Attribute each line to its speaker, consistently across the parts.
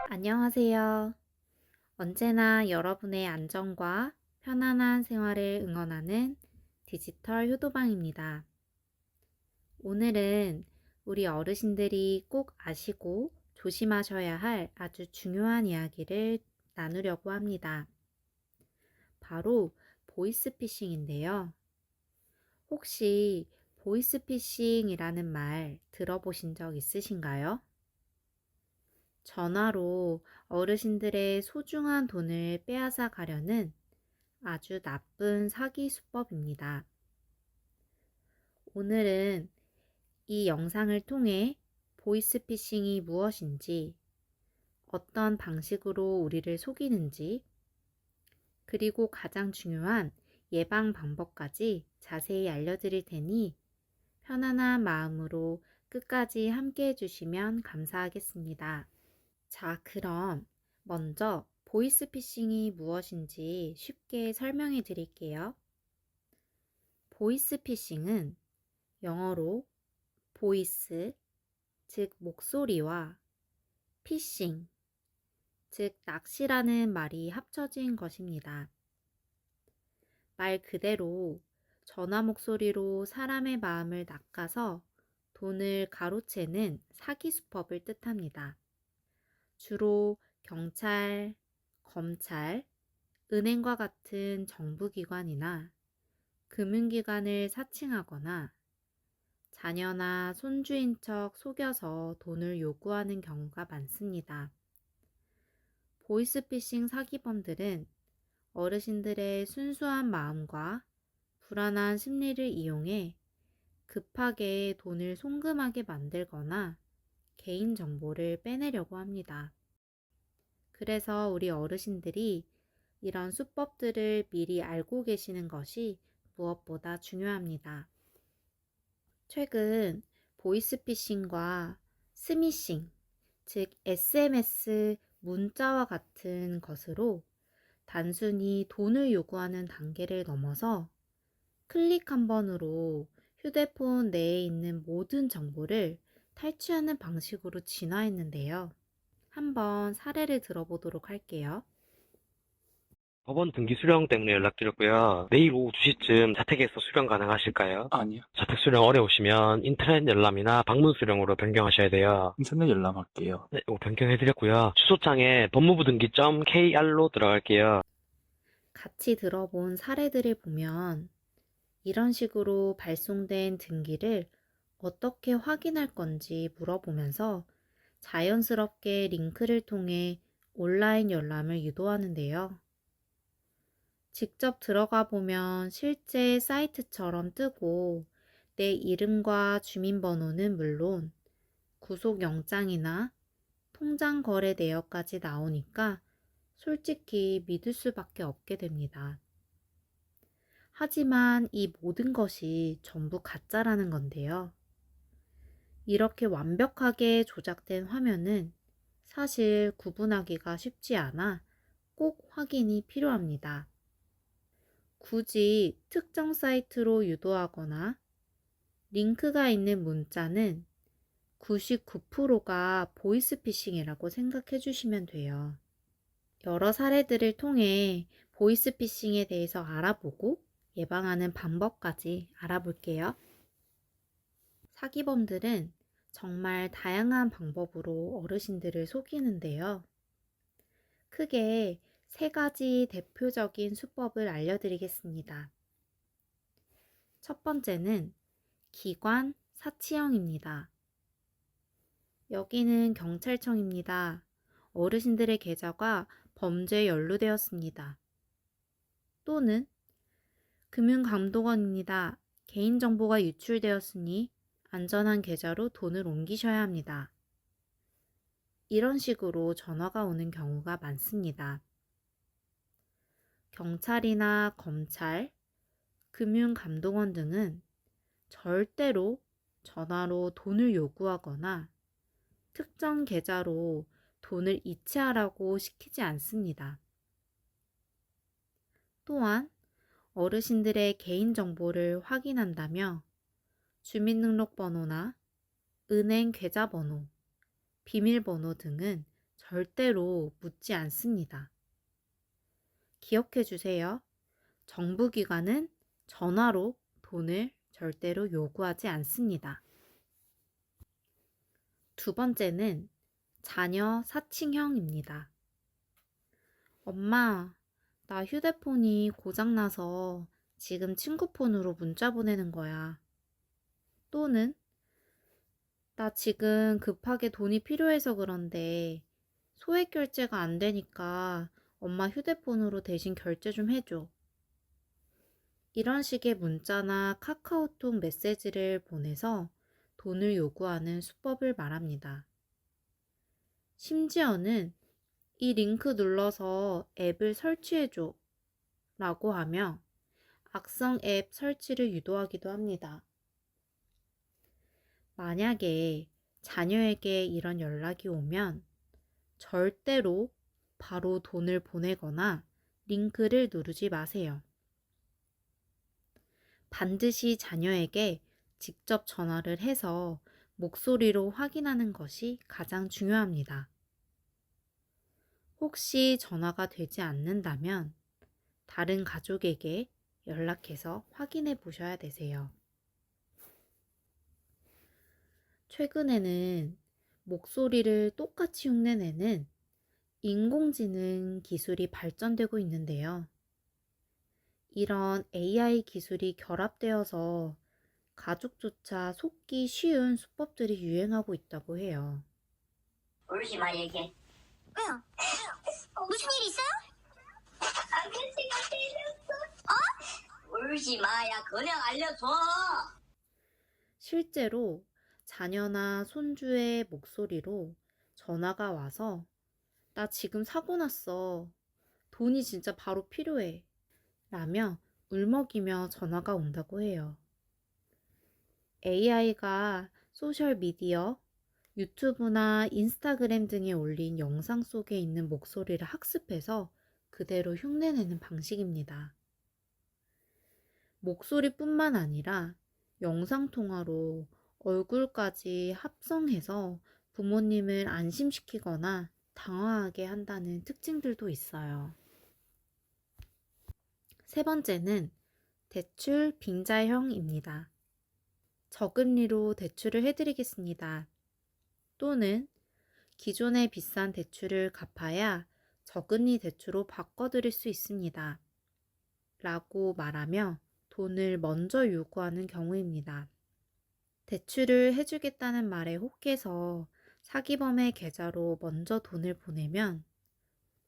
Speaker 1: 안녕하세요. 언제나 여러분의 안전과 편안한 생활을 응원하는 디지털 효도방입니다. 오늘은 우리 어르신들이 꼭 아시고 조심하셔야 할 아주 중요한 이야기를 나누려고 합니다. 바로 보이스피싱인데요. 혹시 보이스피싱이라는 말 들어보신 적 있으신가요? 전화로 어르신들의 소중한 돈을 빼앗아 가려는 아주 나쁜 사기 수법입니다. 오늘은 이 영상을 통해 보이스피싱이 무엇인지, 어떤 방식으로 우리를 속이는지, 그리고 가장 중요한 예방 방법까지 자세히 알려드릴 테니 편안한 마음으로 끝까지 함께 해주시면 감사하겠습니다. 자, 그럼 먼저 보이스피싱이 무엇인지 쉽게 설명해 드릴게요. 보이스피싱은 영어로 보이스, 즉 목소리와 피싱, 즉 낚시라는 말이 합쳐진 것입니다. 말 그대로 전화 목소리로 사람의 마음을 낚아서 돈을 가로채는 사기 수법을 뜻합니다. 주로 경찰, 검찰, 은행과 같은 정부기관이나 금융기관을 사칭하거나 자녀나 손주인 척 속여서 돈을 요구하는 경우가 많습니다. 보이스피싱 사기범들은 어르신들의 순수한 마음과 불안한 심리를 이용해 급하게 돈을 송금하게 만들거나 개인정보를 빼내려고 합니다. 그래서 우리 어르신들이 이런 수법들을 미리 알고 계시는 것이 무엇보다 중요합니다. 최근 보이스피싱과 스미싱, 즉 SMS 문자와 같은 것으로 단순히 돈을 요구하는 단계를 넘어서 클릭 한 번으로 휴대폰 내에 있는 모든 정보를 탈취하는 방식으로 진화했는데요. 한번 사례를 들어보도록 할게요.
Speaker 2: 법원 등기 수령 때문에 연락드렸고요. 내일 오후 2시쯤 자택에서 수령 가능하실까요?
Speaker 3: 아니요.
Speaker 2: 자택 수령 어려우시면 인터넷 열람이나 방문 수령으로 변경하셔야 돼요.
Speaker 3: 인터넷 열람할게요.
Speaker 2: 네, 이거 변경해드렸고요. 주소창에 법무부등기.kr로 들어갈게요.
Speaker 1: 같이 들어본 사례들을 보면 이런 식으로 발송된 등기를 어떻게 확인할 건지 물어보면서 자연스럽게 링크를 통해 온라인 열람을 유도하는데요. 직접 들어가 보면 실제 사이트처럼 뜨고 내 이름과 주민번호는 물론 구속영장이나 통장 거래 내역까지 나오니까 솔직히 믿을 수밖에 없게 됩니다. 하지만 이 모든 것이 전부 가짜라는 건데요. 이렇게 완벽하게 조작된 화면은 사실 구분하기가 쉽지 않아 꼭 확인이 필요합니다. 굳이 특정 사이트로 유도하거나 링크가 있는 문자는 99%가 보이스피싱이라고 생각해 주시면 돼요. 여러 사례들을 통해 보이스피싱에 대해서 알아보고 예방하는 방법까지 알아볼게요. 사기범들은 정말 다양한 방법으로 어르신들을 속이는데요. 크게 세 가지 대표적인 수법을 알려드리겠습니다. 첫 번째는 기관 사치형입니다. 여기는 경찰청입니다. 어르신들의 계좌가 범죄에 연루되었습니다. 또는 금융감독원입니다. 개인정보가 유출되었으니 안전한 계좌로 돈을 옮기셔야 합니다. 이런 식으로 전화가 오는 경우가 많습니다. 경찰이나 검찰, 금융감독원 등은 절대로 전화로 돈을 요구하거나 특정 계좌로 돈을 이체하라고 시키지 않습니다. 또한 어르신들의 개인정보를 확인한다며 주민등록번호나 은행 계좌번호, 비밀번호 등은 절대로 묻지 않습니다. 기억해 주세요. 정부기관은 전화로 돈을 절대로 요구하지 않습니다. 두 번째는 자녀 사칭형입니다. 엄마, 나 휴대폰이 고장나서 지금 친구 폰으로 문자 보내는 거야. 또는 나 지금 급하게 돈이 필요해서 그런데 소액 결제가 안 되니까 엄마 휴대폰으로 대신 결제 좀 해줘. 이런 식의 문자나 카카오톡 메시지를 보내서 돈을 요구하는 수법을 말합니다. 심지어는 이 링크 눌러서 앱을 설치해줘 라고 하며 악성 앱 설치를 유도하기도 합니다. 만약에 자녀에게 이런 연락이 오면 절대로 바로 돈을 보내거나 링크를 누르지 마세요. 반드시 자녀에게 직접 전화를 해서 목소리로 확인하는 것이 가장 중요합니다. 혹시 전화가 되지 않는다면 다른 가족에게 연락해서 확인해 보셔야 되세요. 최근에는 목소리를 똑같이 흉내내는 인공지능 기술이 발전되고 있는데요. 이런 AI 기술이 결합되어서 가족조차 속기 쉬운 수법들이 유행하고 있다고 해요.
Speaker 3: 울지 마 얘기해. 왜요? 무슨 일 있어요? 아저씨가 때렸어. 울지 마, 야 그냥 알려줘.
Speaker 1: 실제로 자녀나 손주의 목소리로 전화가 와서 나 지금 사고 났어. 돈이 진짜 바로 필요해. 라며 울먹이며 전화가 온다고 해요. AI가 소셜미디어, 유튜브나 인스타그램 등에 올린 영상 속에 있는 목소리를 학습해서 그대로 흉내내는 방식입니다. 목소리뿐만 아니라 영상통화로 얼굴까지 합성해서 부모님을 안심시키거나 당황하게 한다는 특징들도 있어요. 세 번째는 대출 빙자형입니다. 저금리로 대출을 해드리겠습니다. 또는 기존의 비싼 대출을 갚아야 저금리 대출로 바꿔드릴 수 있습니다. 라고 말하며 돈을 먼저 요구하는 경우입니다. 대출을 해주겠다는 말에 혹해서 사기범의 계좌로 먼저 돈을 보내면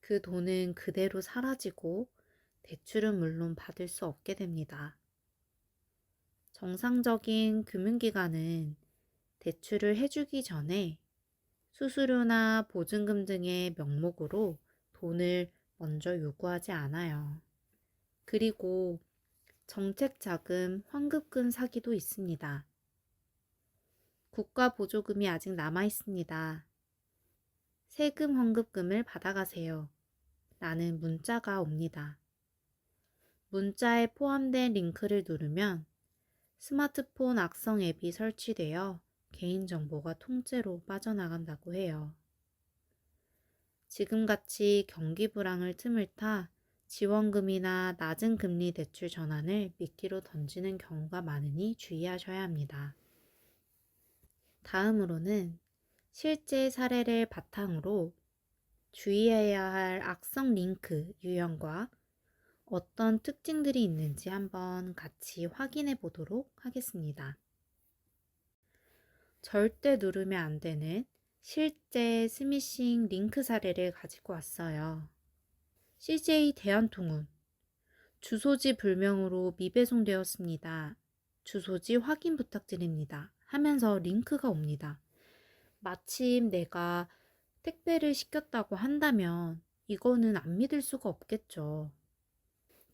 Speaker 1: 그 돈은 그대로 사라지고 대출은 물론 받을 수 없게 됩니다. 정상적인 금융기관은 대출을 해주기 전에 수수료나 보증금 등의 명목으로 돈을 먼저 요구하지 않아요. 그리고 정책자금 환급금 사기도 있습니다. 국가 보조금이 아직 남아 있습니다. 세금 환급금을 받아가세요. 라는 문자가 옵니다. 문자에 포함된 링크를 누르면 스마트폰 악성 앱이 설치되어 개인정보가 통째로 빠져나간다고 해요. 지금같이 경기 불황을 틈을 타 지원금이나 낮은 금리 대출 전환을 미끼로 던지는 경우가 많으니 주의하셔야 합니다. 다음으로는 실제 사례를 바탕으로 주의해야 할 악성 링크 유형과 어떤 특징들이 있는지 한번 같이 확인해 보도록 하겠습니다. 절대 누르면 안 되는 실제 스미싱 링크 사례를 가지고 왔어요. CJ 대한통운 주소지 불명으로 미배송되었습니다. 주소지 확인 부탁드립니다. 하면서 링크가 옵니다. 마침 내가 택배를 시켰다고 한다면 이거는 안 믿을 수가 없겠죠.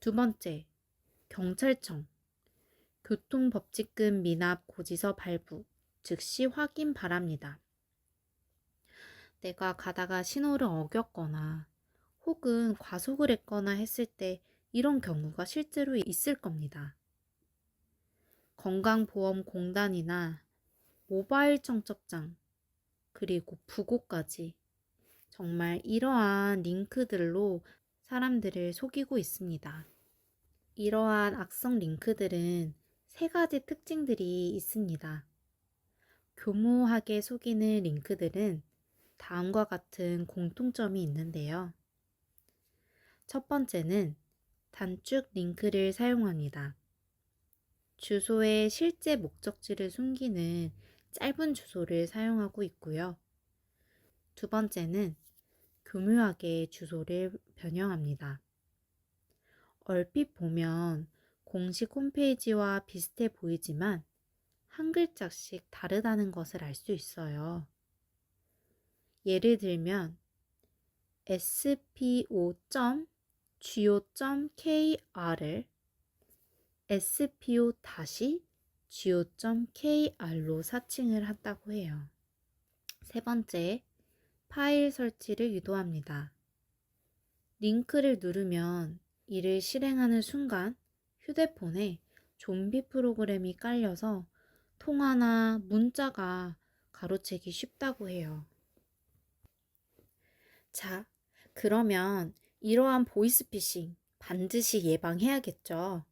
Speaker 1: 두 번째, 경찰청 교통법칙금 미납 고지서 발부 즉시 확인 바랍니다. 내가 가다가 신호를 어겼거나 혹은 과속을 했거나 했을 때 이런 경우가 실제로 있을 겁니다. 건강보험공단이나 모바일 청첩장 그리고 부고까지 정말 이러한 링크들로 사람들을 속이고 있습니다. 이러한 악성 링크들은 세 가지 특징들이 있습니다. 교모하게 속이는 링크들은 다음과 같은 공통점이 있는데요. 첫 번째는 단축 링크를 사용합니다. 주소의 실제 목적지를 숨기는 짧은 주소를 사용하고 있고요. 두 번째는 교묘하게 주소를 변형합니다. 얼핏 보면 공식 홈페이지와 비슷해 보이지만 한 글자씩 다르다는 것을 알 수 있어요. 예를 들면 spo.go.kr을 spo-go.kr로 사칭을 한다고 해요. 세 번째, 파일 설치를 유도합니다. 링크를 누르면 이를 실행하는 순간 휴대폰에 좀비 프로그램이 깔려서 통화나 문자가 가로채기 쉽다고 해요. 자, 그러면 이러한 보이스피싱 반드시 예방해야겠죠?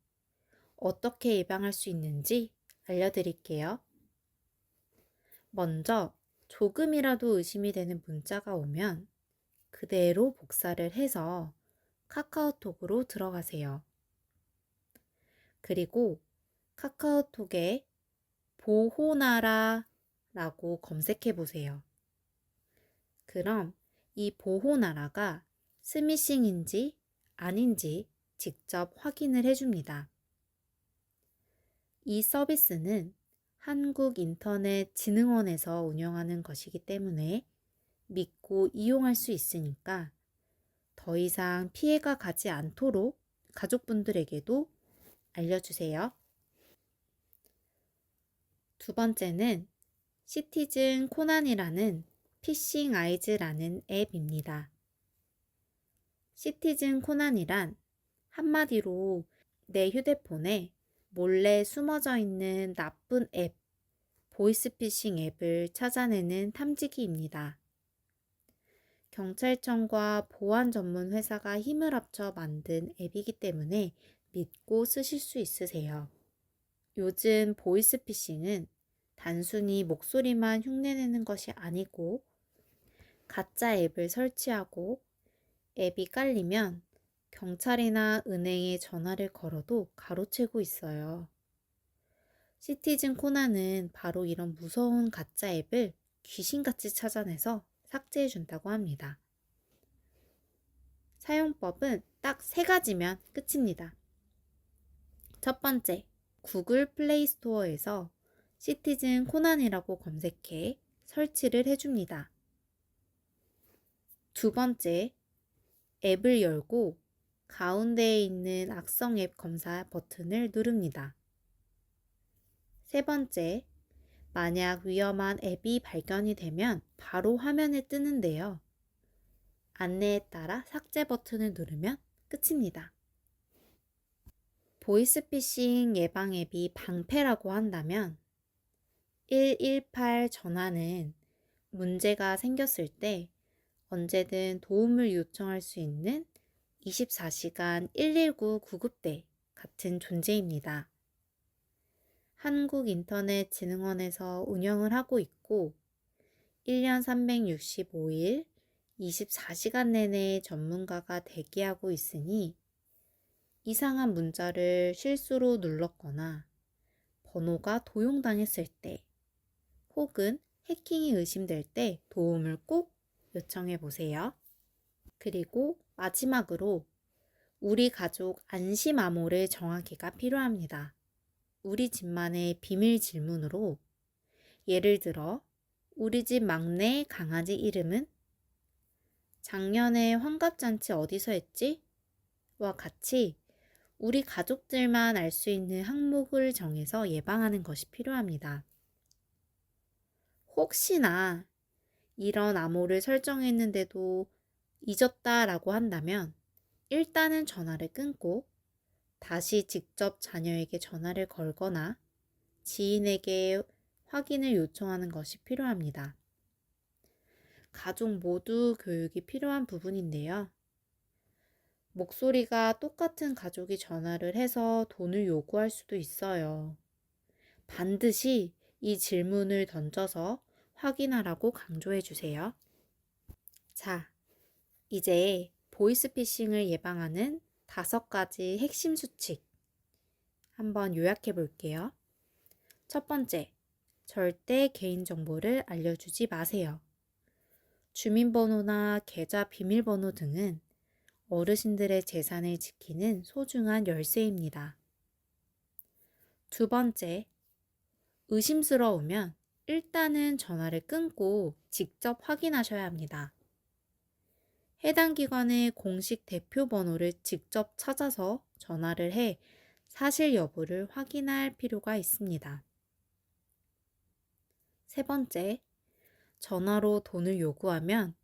Speaker 1: 어떻게 예방할 수 있는지 알려드릴게요. 먼저 조금이라도 의심이 되는 문자가 오면 그대로 복사를 해서 카카오톡으로 들어가세요. 그리고 카카오톡에 보호나라라고 검색해 보세요. 그럼 이 보호나라가 스미싱인지 아닌지 직접 확인을 해줍니다. 이 서비스는 한국인터넷진흥원에서 운영하는 것이기 때문에 믿고 이용할 수 있으니까 더 이상 피해가 가지 않도록 가족분들에게도 알려주세요. 두 번째는 시티즌 코난이라는 피싱 아이즈라는 앱입니다. 시티즌 코난이란 한마디로 내 휴대폰에 몰래 숨어져 있는 나쁜 앱, 보이스피싱 앱을 찾아내는 탐지기입니다. 경찰청과 보안 전문 회사가 힘을 합쳐 만든 앱이기 때문에 믿고 쓰실 수 있으세요. 요즘 보이스피싱은 단순히 목소리만 흉내내는 것이 아니고 가짜 앱을 설치하고 앱이 깔리면 경찰이나 은행에 전화를 걸어도 가로채고 있어요. 시티즌 코난은 바로 이런 무서운 가짜 앱을 귀신같이 찾아내서 삭제해준다고 합니다. 사용법은 딱 세 가지면 끝입니다. 첫 번째, 구글 플레이 스토어에서 시티즌 코난이라고 검색해 설치를 해줍니다. 두 번째, 앱을 열고 가운데에 있는 악성 앱 검사 버튼을 누릅니다. 세 번째, 만약 위험한 앱이 발견이 되면 바로 화면에 뜨는데요. 안내에 따라 삭제 버튼을 누르면 끝입니다. 보이스피싱 예방 앱이 방패라고 한다면 118 전화는 문제가 생겼을 때 언제든 도움을 요청할 수 있는 24시간 119 구급대 같은 존재입니다. 한국인터넷진흥원에서 운영을 하고 있고 1년 365일 24시간 내내 전문가가 대기하고 있으니 이상한 문자를 실수로 눌렀거나 번호가 도용당했을 때 혹은 해킹이 의심될 때 도움을 꼭 요청해 보세요. 그리고 마지막으로 우리 가족 안심 암호를 정하기가 필요합니다. 우리 집만의 비밀 질문으로 예를 들어 우리 집 막내 강아지 이름은 작년에 환갑잔치 어디서 했지? 와 같이 우리 가족들만 알 수 있는 항목을 정해서 예방하는 것이 필요합니다. 혹시나 이런 암호를 설정했는데도 잊었다라고 한다면 일단은 전화를 끊고 다시 직접 자녀에게 전화를 걸거나 지인에게 확인을 요청하는 것이 필요합니다. 가족 모두 교육이 필요한 부분인데요. 목소리가 똑같은 가족이 전화를 해서 돈을 요구할 수도 있어요. 반드시 이 질문을 던져서 확인하라고 강조해 주세요. 자, 이제 보이스피싱을 예방하는 5가지 핵심 수칙 한번 요약해 볼게요. 첫 번째, 절대 개인정보를 알려주지 마세요. 주민번호나 계좌 비밀번호 등은 어르신들의 재산을 지키는 소중한 열쇠입니다. 두 번째, 의심스러우면 일단은 전화를 끊고 직접 확인하셔야 합니다. 해당 기관의 공식 대표 번호를 직접 찾아서 전화를 해 사실 여부를 확인할 필요가 있습니다. 세 번째, 전화로 돈을 요구하면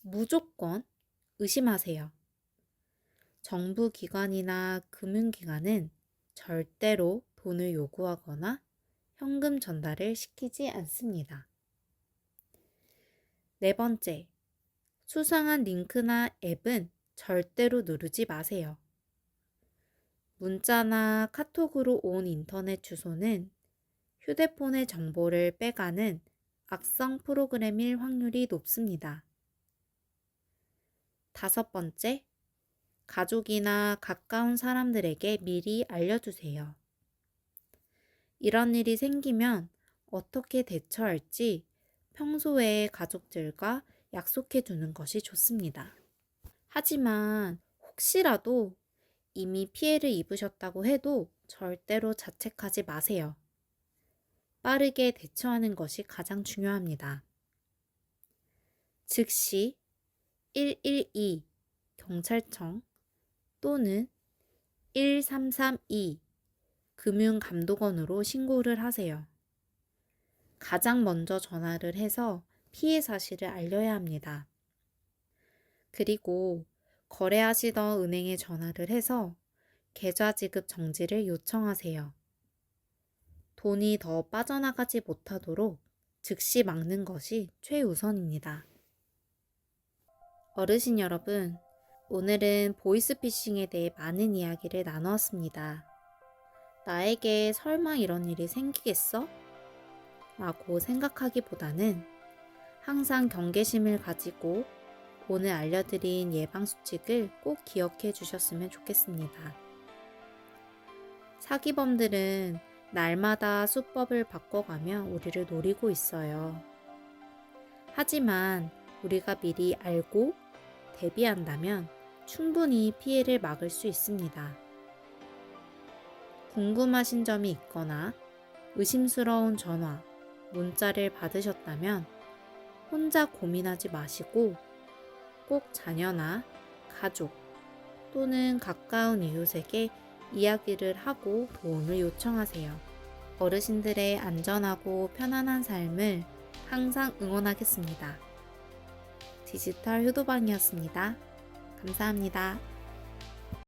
Speaker 1: 무조건 의심하세요. 정부 기관이나 금융기관은 절대로 돈을 요구하거나 현금 전달을 시키지 않습니다. 네 번째, 수상한 링크나 앱은 절대로 누르지 마세요. 문자나 카톡으로 온 인터넷 주소는 휴대폰의 정보를 빼가는 악성 프로그램일 확률이 높습니다. 다섯 번째, 가족이나 가까운 사람들에게 미리 알려주세요. 이런 일이 생기면 어떻게 대처할지 평소에 가족들과 약속해 두는 것이 좋습니다. 하지만 혹시라도 이미 피해를 입으셨다고 해도 절대로 자책하지 마세요. 빠르게 대처하는 것이 가장 중요합니다. 즉시 112 경찰청 또는 1332 금융감독원으로 신고를 하세요. 가장 먼저 전화를 해서 피해 사실을 알려야 합니다. 그리고 거래하시던 은행에 전화를 해서 계좌 지급 정지를 요청하세요. 돈이 더 빠져나가지 못하도록 즉시 막는 것이 최우선입니다. 어르신 여러분, 오늘은 보이스피싱에 대해 많은 이야기를 나누었습니다. 나에게 설마 이런 일이 생기겠어? 라고 생각하기보다는 항상 경계심을 가지고 오늘 알려드린 예방수칙을 꼭 기억해 주셨으면 좋겠습니다. 사기범들은 날마다 수법을 바꿔가며 우리를 노리고 있어요. 하지만 우리가 미리 알고 대비한다면 충분히 피해를 막을 수 있습니다. 궁금하신 점이 있거나 의심스러운 전화, 문자를 받으셨다면 혼자 고민하지 마시고 꼭 자녀나 가족 또는 가까운 이웃에게 이야기를 하고 도움을 요청하세요. 어르신들의 안전하고 편안한 삶을 항상 응원하겠습니다. 디지털 효도방이었습니다. 감사합니다.